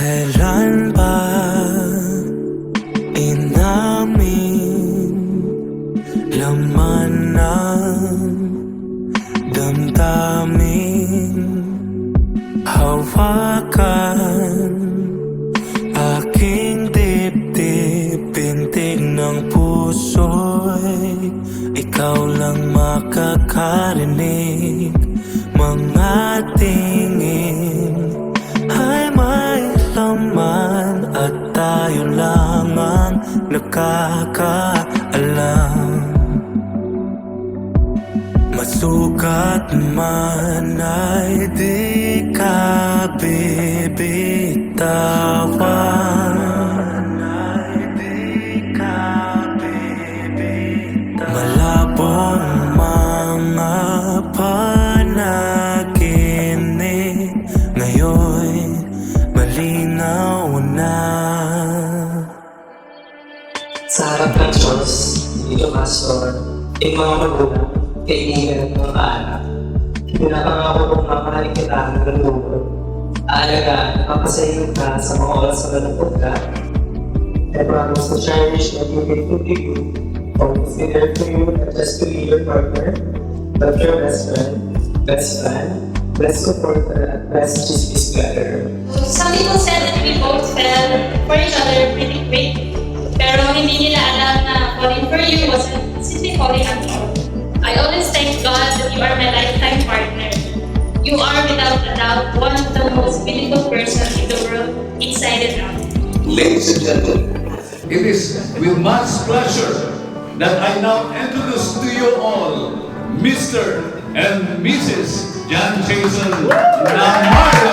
Kailan ba inamin laman ng damdamin? Hawakan aking dibdib, pintig ng puso'y ikaw lang makakarinig. Mga tingin ay may laman at tayo lang ang nakakaalam. Masukat man ay di ka bibitawan. Malabong mga panaginip ngayon malinaw na. Sa harap ng Diyos, dito pastor, mga magulang, kaibigan at mga kaanak, pinapangako kong mamahalin kita hanggang dulo. Aalagaan, mapasayin ka sa mga oras na malungkot ka. I promise to cherish what you give to you, always be there for you, not just to be your partner, but your best friend, best supporter, at best Jesus together. Some people said that we both fell for each other pretty quick, pero hindi nila alam na falling for you wasn't simply falling at all. I always thank God that you are my lifetime partner. You are without a doubt one of the most beautiful persons in the world, inside and out. Ladies and gentlemen, It is with much pleasure that I now introduce to you all Mr. and Mrs. John Jason Namardo.